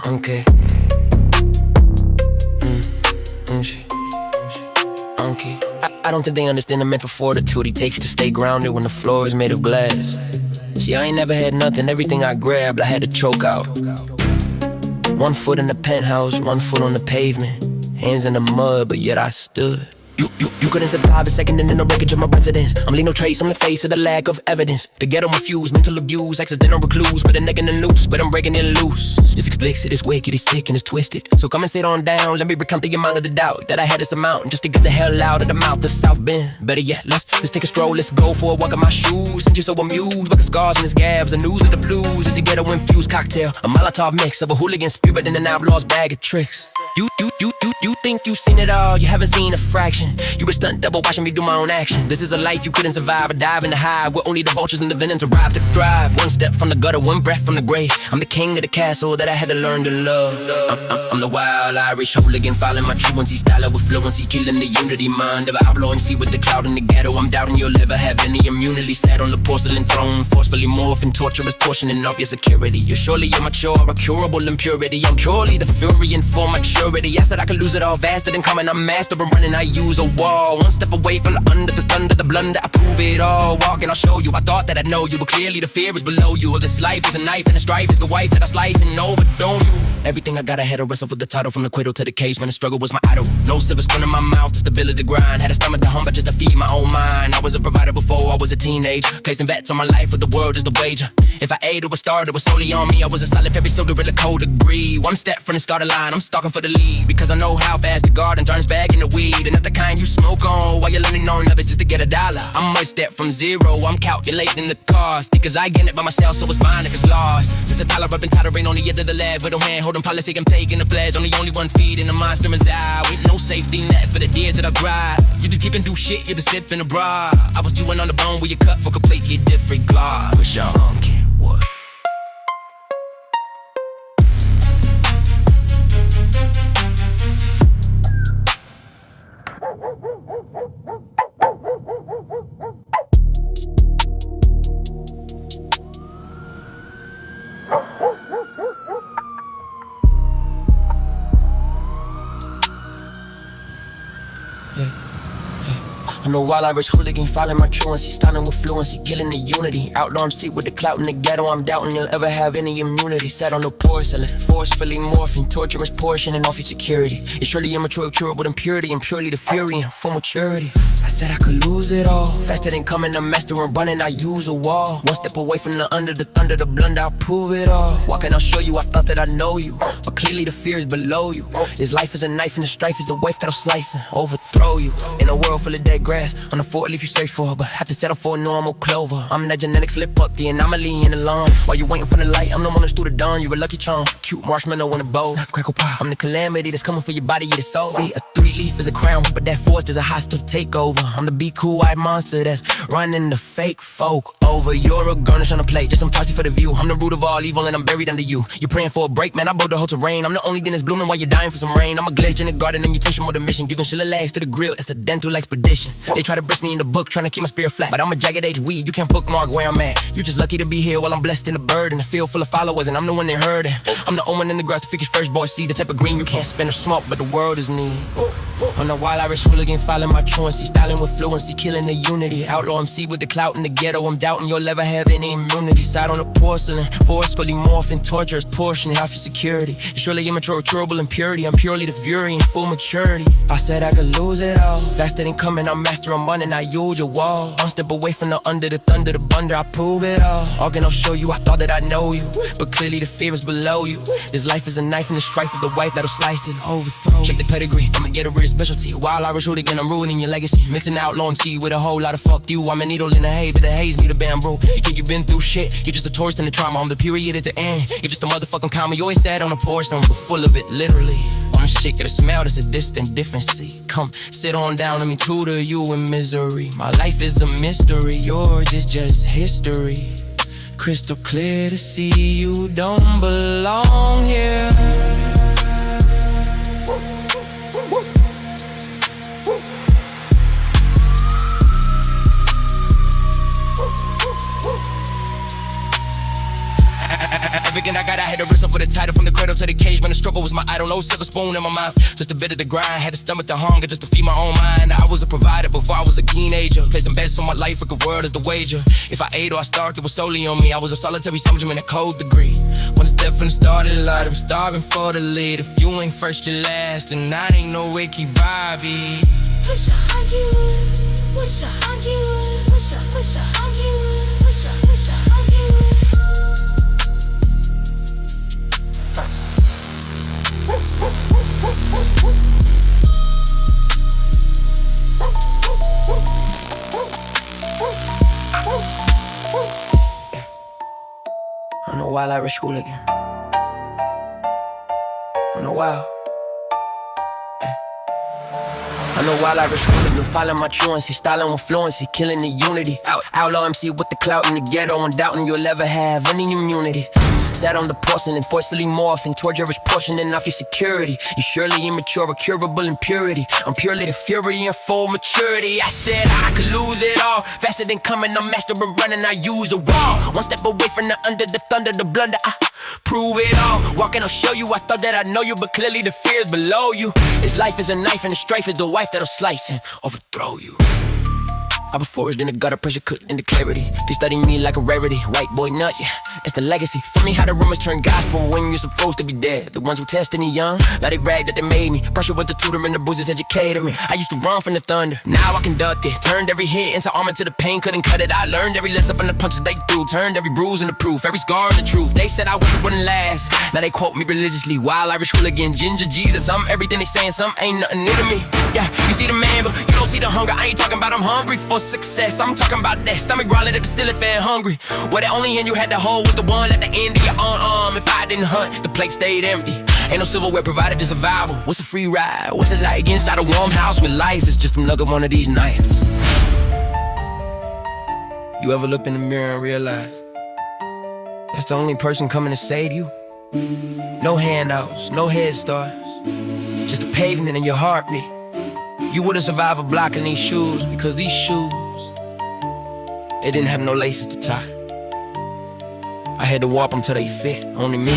Okay. Okay. I don't think they understand the mental fortitude it takes to stay grounded when the floor is made of glass. See, I ain't never had nothing. Everything I grabbed, I had to choke out. 1 foot in the penthouse, 1 foot on the pavement. Hands in the mud, but yet I stood. You couldn't survive a second in the wreckage of my residence. I'm leaving no trace on the face of the lack of evidence. The ghetto refused, mental abuse, accidental recluse. But a neck in the noose, but I'm breaking it loose. It's explicit, it's wicked, it's sick and it's twisted. So come and sit on down, let me recount the amount of the doubt that I had this amount just to get the hell out of the mouth of South Bend. Better yet, let's take a stroll, let's go for a walk in my shoes. And you're so amused by the scars and the scabs, the news of the blues. It's a ghetto-infused cocktail, a Molotov mix of a hooligan spirit and an outlaw's bag of tricks. You think you've seen it all, you haven't seen a fraction. You were stunt double watching me do my own action. This is a life you couldn't survive, a dive in the hive where only the vultures and the villains arrive to thrive. 1 step from the gutter, 1 breath from the grave. I'm the king of the castle that I had to learn to love. I'm the wild Irish hooligan, following my truancy, style with fluency, killing the unity mind of an outlaw and see with the cloud in the ghetto. I'm doubting you'll ever have any immunity. Sat on the porcelain throne, forcefully morphing, torturous portioning off your security. You're surely immature, a curable impurity. I'm purely the fury and for maturity. I said I could lose it all faster than coming. I'm master of running, I use a wall. 1 step away from the under, the thunder, the blunder. I prove it all, walking, I'll show you. I thought that I know you, but clearly the fear is below you. This life is a knife and the strife is the wife that I slice and overdone you. Everything I got, I had to wrestle for the title, from the cradle to the cage, man, the struggle was my idol. No silver spoon in my mouth, the stability grind. Had a stomach to humble just to feed my own mind. I was a provider before I was a teenage, placing bets on my life with the world as the wager. If I ate or was started, it was solely on me. I was a solid pepper, so gorilla cold degree. 1 step from the starter line, I'm stalking for the lead, because I know how fast the garden turns back into weed. And not the kind you smoke on while you're learning on others just to get $1. I'm 1 step from zero, I'm calculating the cost, because I get it by myself, so it's fine if it's lost. Since the dollar up and tottering on the edge of the lab with a hand holding policy, I'm taking the pledge. Only one feed and the monster is out, with no safety net for the deers that I drive. You just keep and do shit, you're just sipping a bra. I was chewing on the bone where you cut for completely different gloss. Wish y'all honking, what? I'm the wild Irish hooligan, following my truancy, styling with fluency, killing the unity. Outlaw MC with the clout in the ghetto, I'm doubting you'll ever have any immunity. Sat on the porcelain, forcefully morphing, torturous portioning off your security. It's surely immature, curable impurity, and purely the fury and full maturity. I said I could lose it all, faster than coming, I'm mastering running, I use a wall. 1 step away from the under, the thunder, the blunder, I'll prove it all. Walking, I'll show you, I thought that I know you, but clearly the fear is below you. This life is a knife and the strife is the wife that'll slice and overthrow you. In a world full of dead grass, on the 4-leaf you search for, but have to settle for a normal clover. I'm that genetic slip up, the anomaly in the lawn. While you waiting for the light, I'm the one that's through the dawn. You're a lucky charm, cute marshmallow in a bowl. Snap, crackle, pop. I'm the calamity that's coming for your body, your soul. See, a 3-leaf is a crown, but that force is a hostile takeover. I'm the be cool white monster that's running the fake folk over. You're a garnish on a plate, just some tossy for the view. I'm the root of all evil and I'm buried under you. You're praying for a break, man, I broke the whole terrain. I'm the only thing that's blooming while you're dying for some rain. I'm a glitch in the garden and mutation more than mission, giving shit legs to the grill, it's a dental expedition. They try to brush me in the book, trying to keep my spirit flat, but I'm a jagged edge weed, you can't bookmark where I'm at. You just lucky to be here while I'm blessed in the bird in a field full of followers, and I'm the one they heard it. I'm the omen in the grass to figure first boy, see the type of green you can't spend or smoke, but the world is need. I'm the wild Irish hooligan, following my truancy, styling with fluency, killing the unity. Outlaw MC with the clout in the ghetto, I'm doubting you'll ever have any immunity. Sat on the porcelain, forcefully morphing, torturous portioning off your security. It's surely immature, curable impurity, I'm purely the fury in full maturity. I said I could lose it all, faster than coming, I'm mastering running, I use your wall. 1 step away from the under, the thunder, the blunder, I prove it all. Again, I'll show you, I thought that I know you, but clearly the fear is below you. This life is a knife and the strife is the wife that'll slice it, overthrow. Check the pedigree, I'ma get a real specialty. Wild Irish hooligan, I'm ruining your legacy. Mixing outlaw MC with a whole lot of fuck you. I'm a needle in the hay, but the haze me the bamboo. You think you've been through shit, you're just a tourist in the trauma. I'm the period at the end, you're just a motherfucking comma. You always sat on a porch, but full of it, literally. I'm a shit, get a smell that's a distant difference. See, come sit on down, let me tutor you in misery. My life is a mystery, yours is just history. Crystal clear to see you don't belong here. Everything I got, I had to wrestle for the title. From the cradle to the cage, man, the struggle was my idol. No silver spoon in my mouth, just a bit of the grind. Had to stomach the hunger just to feed my own mind. I was a provider before I was a teenager. Placing bets on my life, like the world is the wager. If I ate or I starved, it was solely on me. I was a solitary soldier in a cold degree. One step from the start of the light, I'm starving for the lead. If you ain't first, you last, and I ain't no Wiki Bobby. Wish I had you, wish I had you, wish I had you, wish I had you. I'm no wild Irish hooligan. I'm no wild. I'm no wild Irish hooligan, following my truancy, styling with fluency, killing the unity. Outlaw MC with the clout in the ghetto, and doubting you'll ever have any immunity. Sat on the porcelain, forcefully morphing towards your portioning off your security. You surely immature, a curable impurity. I'm purely the fury in full maturity. I said I could lose it all, faster than coming. I'm mastering running, I use a wall. One step away from the under, the thunder, the blunder. I prove it all. Walking, I'll show you. I thought that I know you, but clearly the fear is below you. This life is a knife, and the strife is the wife that'll slice and overthrow you. I was forged in the gutter, pressure cooked into clarity. They study me like a rarity, white boy nuts, yeah, it's the legacy. For me, how the rumors turn gospel when you're supposed to be dead. The ones who tested me young, now they brag that they made me. Pressure with the tutor and the bruises educated me. I used to run from the thunder, now I conduct it. Turned every hit into armor to the pain, couldn't cut it. I learned every lesson from the punches they threw. Turned every bruise into proof, every scar into truth. They said I wouldn't last, now they quote me religiously. Wild Irish hooligan, ginger Jesus, I'm everything they saying, some ain't nothing new to me. Yeah, you see the man, but you don't see the hunger. I ain't talking about I'm hungry for success, I'm talking about that stomach growling at the still fan hungry. Where the only hand you had to hold was the one at the end of your arm. If I didn't hunt, the plate stayed empty. Ain't no silverware provided, just survival. What's a free ride? What's it like inside a warm house with lights? It's just another one of these nights. You ever looked in the mirror and realized that's the only person coming to save you? No handouts, no head starts, just a pavement in your heartbeat. You wouldn't survive a block in these shoes, because these shoes, they didn't have no laces to tie. I had to warp them till they fit, only me.